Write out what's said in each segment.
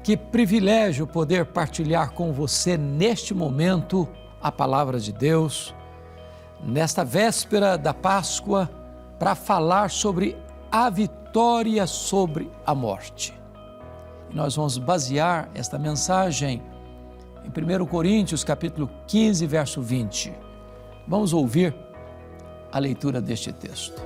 Que privilégio poder partilhar com você neste momento a palavra de Deus, nesta véspera da Páscoa, para falar sobre a vitória sobre a morte. E nós vamos basear esta mensagem em 1 Coríntios, capítulo 15, verso 20. Vamos ouvir a leitura deste texto.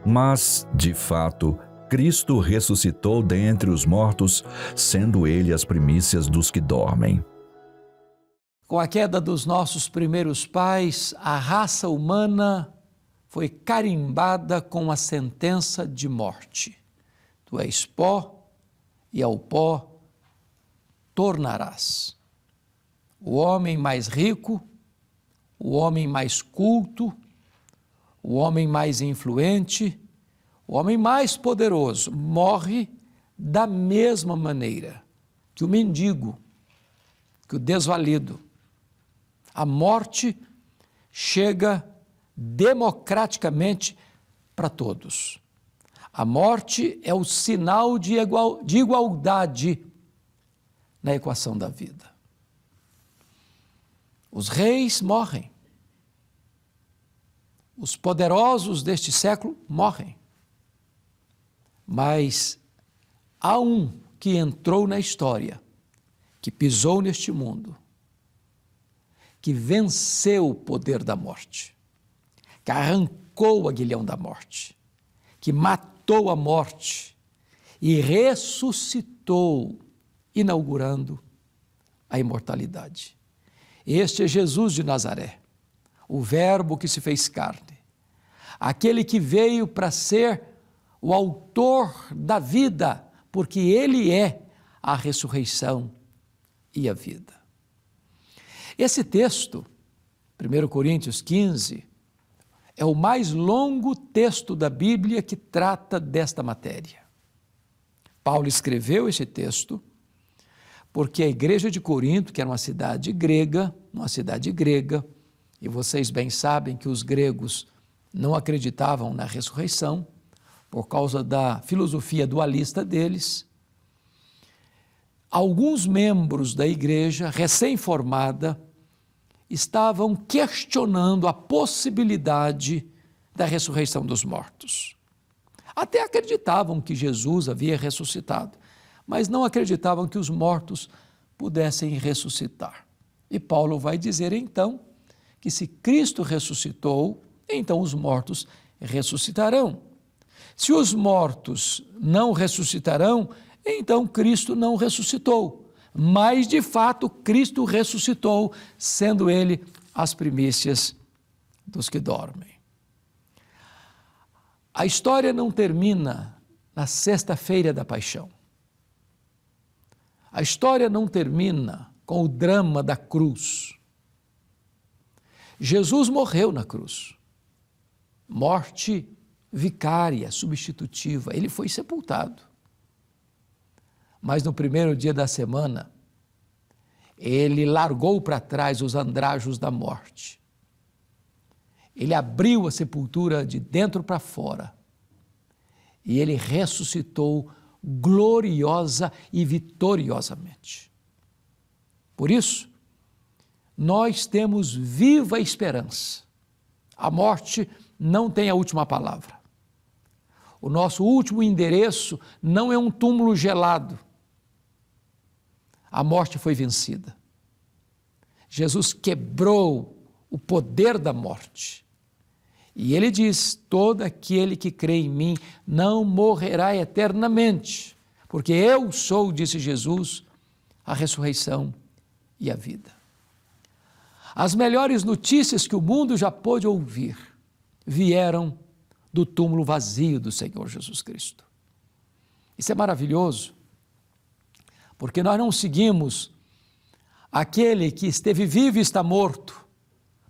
Mas, de fato, Cristo ressuscitou dentre os mortos, sendo Ele as primícias dos que dormem. Com a queda dos nossos primeiros pais, a raça humana foi carimbada com a sentença de morte. Tu és pó e ao pó tornarás. O homem mais rico, o homem mais culto, o homem mais influente, o homem mais poderoso morre da mesma maneira que o mendigo, que o desvalido. A morte chega democraticamente para todos. A morte é o sinal de igualdade na equação da vida. Os reis morrem. Os poderosos deste século morrem. Mas há um que entrou na história, que pisou neste mundo, que venceu o poder da morte, que arrancou o aguilhão da morte, que matou a morte e ressuscitou, inaugurando a imortalidade. Este é Jesus de Nazaré, o Verbo que se fez carne, aquele que veio para ser o autor da vida, porque Ele é a ressurreição e a vida. Esse texto, 1 Coríntios 15, é o mais longo texto da Bíblia que trata desta matéria. Paulo escreveu esse texto porque a igreja de Corinto, que era uma cidade grega, e vocês bem sabem que os gregos não acreditavam na ressurreição, por causa da filosofia dualista deles, alguns membros da igreja recém-formada estavam questionando a possibilidade da ressurreição dos mortos. Até acreditavam que Jesus havia ressuscitado, mas não acreditavam que os mortos pudessem ressuscitar. E Paulo vai dizer então que se Cristo ressuscitou, então os mortos ressuscitarão. Se os mortos não ressuscitarão, então Cristo não ressuscitou. Mas, de fato, Cristo ressuscitou, sendo Ele as primícias dos que dormem. A história não termina na sexta-feira da paixão. A história não termina com o drama da cruz. Jesus morreu na cruz. Morte vicária, substitutiva. Ele foi sepultado. Mas no primeiro dia da semana, ele largou para trás os andrajos da morte. Ele abriu a sepultura de dentro para fora. E ele ressuscitou gloriosa e vitoriosamente. Por isso, nós temos viva esperança. A morte não tem a última palavra. O nosso último endereço não é um túmulo gelado. A morte foi vencida. Jesus quebrou o poder da morte. E ele diz: todo aquele que crê em mim não morrerá eternamente, porque eu sou, disse Jesus, a ressurreição e a vida. As melhores notícias que o mundo já pôde ouvir vieram do túmulo vazio do Senhor Jesus Cristo. Isso é maravilhoso, porque nós não seguimos aquele que esteve vivo e está morto,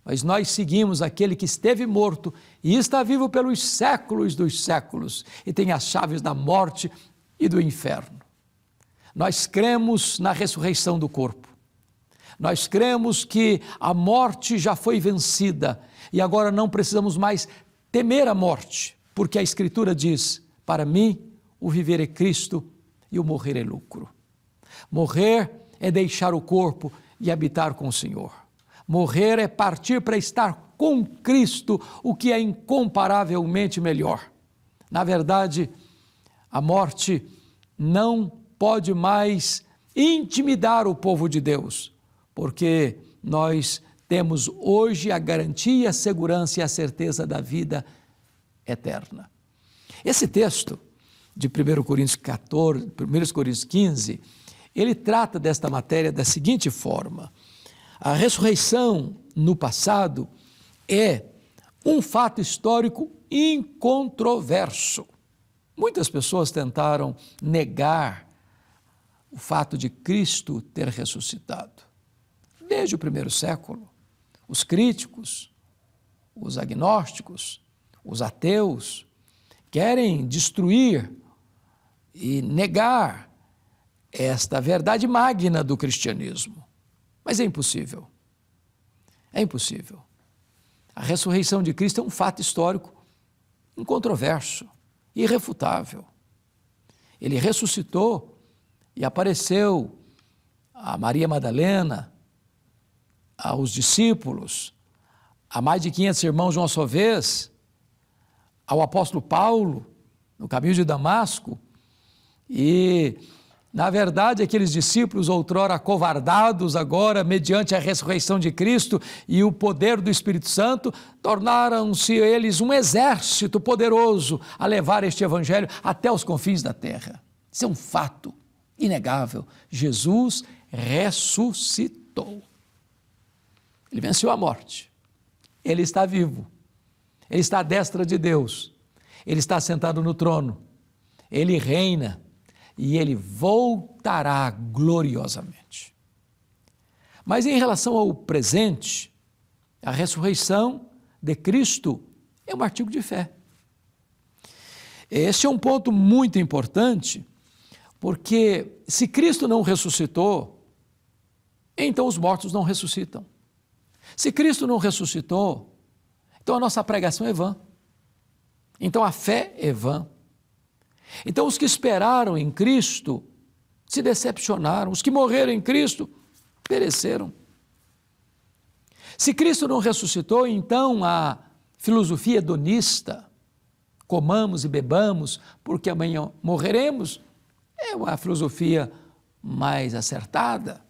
mas nós seguimos aquele que esteve morto e está vivo pelos séculos dos séculos e tem as chaves da morte e do inferno. Nós cremos na ressurreição do corpo. Nós cremos que a morte já foi vencida e agora não precisamos mais temer a morte, porque a Escritura diz, Para mim, o viver é Cristo e o morrer é lucro. Morrer é deixar o corpo e habitar com o Senhor. Morrer é partir para estar com Cristo, o que é incomparavelmente melhor. Na verdade, a morte não pode mais intimidar o povo de Deus, porque nós temos hoje a garantia, a segurança e a certeza da vida eterna. Esse texto de 1 Coríntios 14, 1 Coríntios 15, ele trata desta matéria da seguinte forma: a ressurreição no passado é um fato histórico incontroverso. Muitas pessoas tentaram negar o fato de Cristo ter ressuscitado. Desde o primeiro século, os críticos, os agnósticos, os ateus, querem destruir e negar esta verdade magna do cristianismo. Mas é impossível. É impossível. A ressurreição de Cristo é um fato histórico incontroverso, irrefutável. Ele ressuscitou e apareceu a Maria Madalena, aos discípulos, a mais de 500 irmãos de uma só vez, ao apóstolo Paulo, no caminho de Damasco, e, na verdade, aqueles discípulos outrora acovardados, agora, mediante a ressurreição de Cristo e o poder do Espírito Santo, tornaram-se eles um exército poderoso a levar este evangelho até os confins da terra. Isso é um fato inegável. Jesus ressuscitou. Ele venceu a morte. Ele está vivo. Ele está à destra de Deus. Ele está sentado no trono. Ele reina e ele voltará gloriosamente. Mas em relação ao presente, a ressurreição de Cristo é um artigo de fé. Esse é um ponto muito importante, porque se Cristo não ressuscitou, então os mortos não ressuscitam. Se Cristo não ressuscitou, então a nossa pregação é vã. Então a fé é vã. Então os que esperaram em Cristo se decepcionaram. Os que morreram em Cristo pereceram. Se Cristo não ressuscitou, então a filosofia hedonista, comamos e bebamos porque amanhã morreremos, é uma filosofia mais acertada.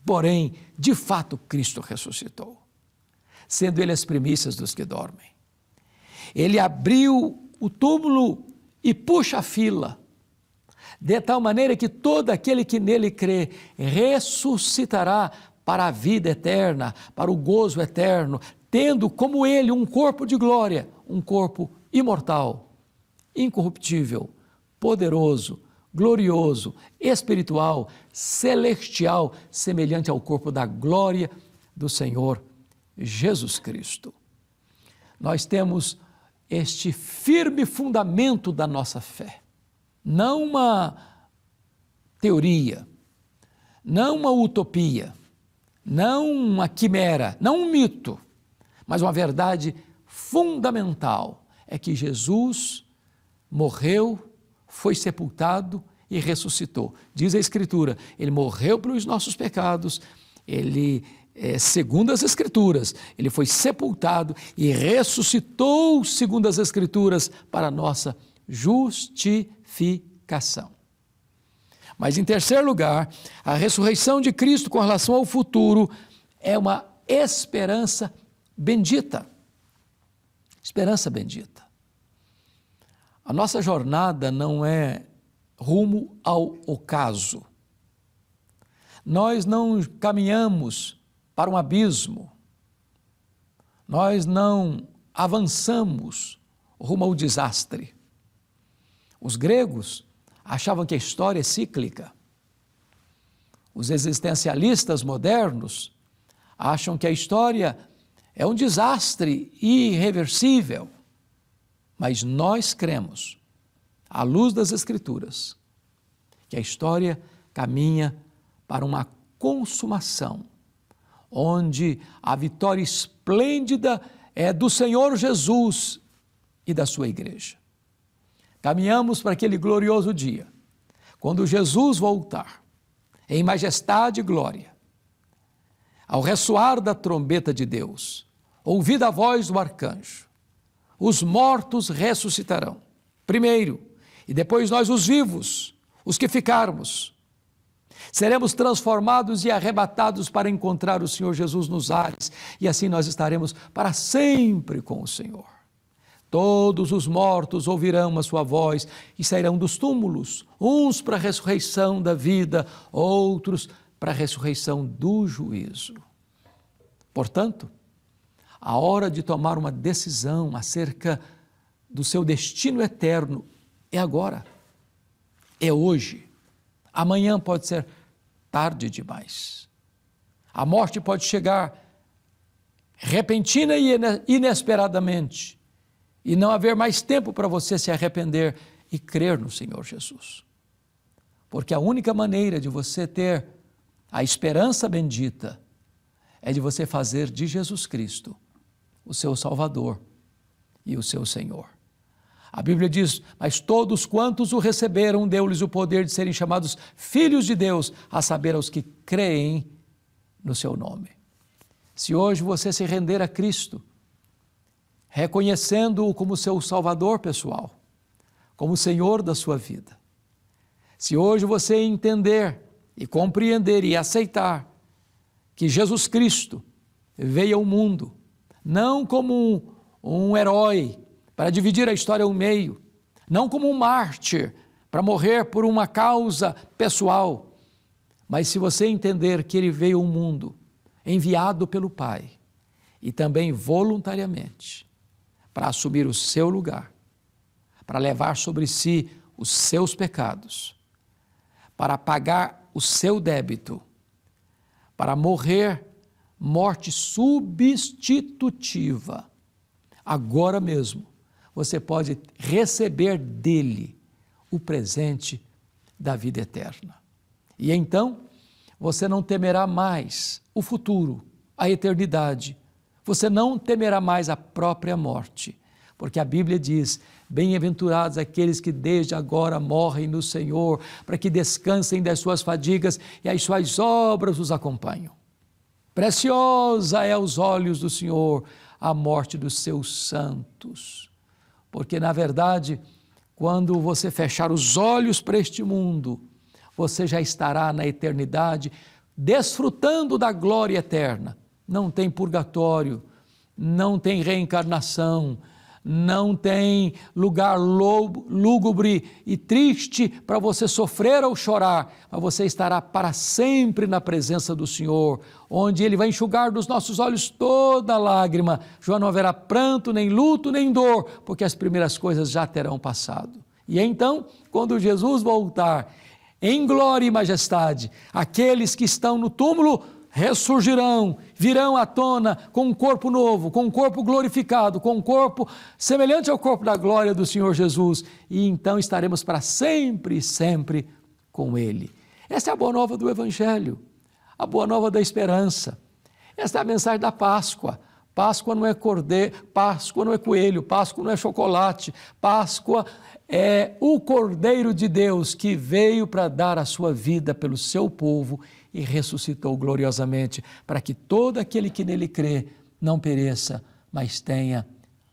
Porém, de fato, Cristo ressuscitou, sendo Ele as primícias dos que dormem. Ele abriu o túmulo e puxa a fila, de tal maneira que todo aquele que nele crê ressuscitará para a vida eterna, para o gozo eterno, tendo como ele um corpo de glória, um corpo imortal, incorruptível, poderoso, glorioso, espiritual, celestial, semelhante ao corpo da glória do Senhor Jesus Cristo. Nós temos este firme fundamento da nossa fé, não uma teoria, não uma utopia, não uma quimera, não um mito, mas uma verdade fundamental, é que Jesus morreu, foi sepultado e ressuscitou. Diz a Escritura, Ele morreu pelos nossos pecados, Ele, segundo as Escrituras, Ele foi sepultado e ressuscitou, segundo as Escrituras, para a nossa justificação. Mas, em terceiro lugar, a ressurreição de Cristo com relação ao futuro é uma esperança bendita. Esperança bendita. A nossa jornada não é rumo ao ocaso. Nós não caminhamos para um abismo. Nós não avançamos rumo ao desastre. Os gregos achavam que a história é cíclica. Os existencialistas modernos acham que a história é um desastre irreversível. Mas nós cremos, à luz das Escrituras, que a história caminha para uma consumação, onde a vitória esplêndida é do Senhor Jesus e da sua igreja. Caminhamos para aquele glorioso dia, quando Jesus voltar, em majestade e glória. Ao ressoar da trombeta de Deus, ouvida a voz do arcanjo, os mortos ressuscitarão, primeiro, e depois nós os vivos, os que ficarmos. Seremos transformados e arrebatados para encontrar o Senhor Jesus nos ares, e assim nós estaremos para sempre com o Senhor. Todos os mortos ouvirão a sua voz e sairão dos túmulos, uns para a ressurreição da vida, outros para a ressurreição do juízo. Portanto, a hora de tomar uma decisão acerca do seu destino eterno é agora, é hoje. Amanhã pode ser tarde demais. A morte pode chegar repentina e inesperadamente e não haver mais tempo para você se arrepender e crer no Senhor Jesus. Porque a única maneira de você ter a esperança bendita é de você fazer de Jesus Cristo o seu Salvador e o seu Senhor. A Bíblia diz, mas todos quantos o receberam, deu-lhes o poder de serem chamados filhos de Deus, a saber, aos que creem no seu nome. Se hoje você se render a Cristo, reconhecendo-o como seu Salvador pessoal, como Senhor da sua vida, se hoje você entender e compreender e aceitar que Jesus Cristo veio ao mundo, não como um herói para dividir a história ao meio, não como um mártir para morrer por uma causa pessoal, mas se você entender que ele veio ao mundo enviado pelo Pai e também voluntariamente para assumir o seu lugar, para levar sobre si os seus pecados, para pagar o seu débito, para morrer morte substitutiva, agora mesmo você pode receber dele o presente da vida eterna. E então você não temerá mais o futuro, a eternidade. Você não temerá mais a própria morte, porque a Bíblia diz, bem-aventurados aqueles que desde agora morrem no Senhor, para que descansem das suas fadigas e as suas obras os acompanham. Preciosa é aos olhos do Senhor a morte dos seus santos, porque na verdade, quando você fechar os olhos para este mundo, você já estará na eternidade, desfrutando da glória eterna. Não tem purgatório, não tem reencarnação, não tem lugar lúgubre e triste para você sofrer ou chorar, mas você estará para sempre na presença do Senhor, onde Ele vai enxugar dos nossos olhos toda lágrima, já não haverá pranto, nem luto, nem dor, porque as primeiras coisas já terão passado. E então, quando Jesus voltar, em glória e majestade, aqueles que estão no túmulo ressurgirão, virão à tona com um corpo novo, com um corpo glorificado, com um corpo semelhante ao corpo da glória do Senhor Jesus, e então estaremos para sempre e sempre com Ele. Essa é a boa nova do Evangelho, a boa nova da esperança. Essa é a mensagem da Páscoa. Páscoa não é cordeiro, Páscoa não é coelho, Páscoa não é chocolate, Páscoa é o Cordeiro de Deus que veio para dar a sua vida pelo seu povo e ressuscitou gloriosamente para que todo aquele que nele crê não pereça, mas tenha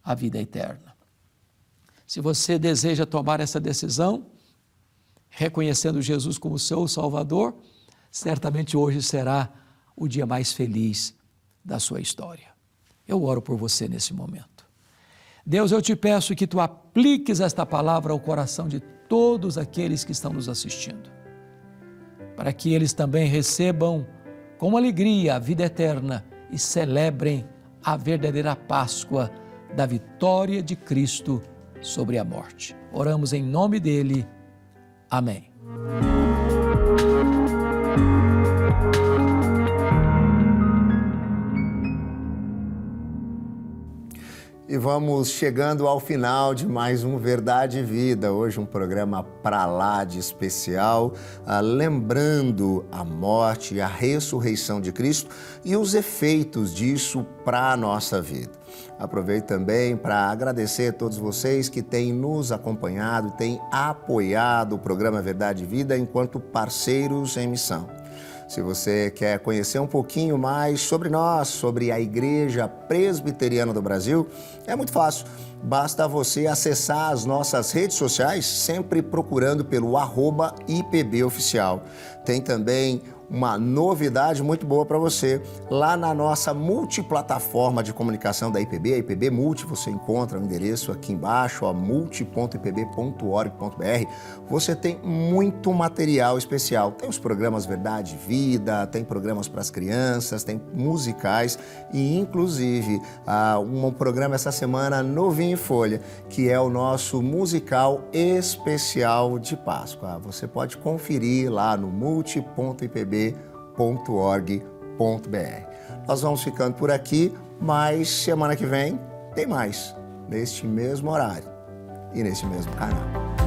a vida eterna. Se você deseja tomar essa decisão, reconhecendo Jesus como seu Salvador, certamente hoje será o dia mais feliz da sua história. Eu oro por você nesse momento. Deus, eu te peço que tu apliques esta palavra ao coração de todos aqueles que estão nos assistindo, para que eles também recebam com alegria a vida eterna e celebrem a verdadeira Páscoa da vitória de Cristo sobre a morte. Oramos em nome dele. Amém. E vamos chegando ao final de mais um Verdade e Vida. Hoje um programa pra lá de especial, lembrando a morte e a ressurreição de Cristo e os efeitos disso para a nossa vida. Aproveito também para agradecer a todos vocês que têm nos acompanhado, têm apoiado o programa Verdade e Vida enquanto parceiros em missão. Se você quer conhecer um pouquinho mais sobre nós, sobre a Igreja Presbiteriana do Brasil, é muito fácil. Basta você acessar as nossas redes sociais, sempre procurando pelo @IPBOficial. Tem também uma novidade muito boa para você. Lá na nossa multiplataforma de comunicação da IPB, a IPB Multi, você encontra o endereço aqui embaixo, multi.ipb.org.br. Você tem muito material especial. Tem os programas Verdade e Vida, tem programas para as crianças, tem musicais e, inclusive, um programa essa semana novinho em folha, que é o nosso musical especial de Páscoa. Você pode conferir lá no multi.ipb.org.br. Nós vamos ficando por aqui, mas semana que vem tem mais, neste mesmo horário e neste mesmo canal.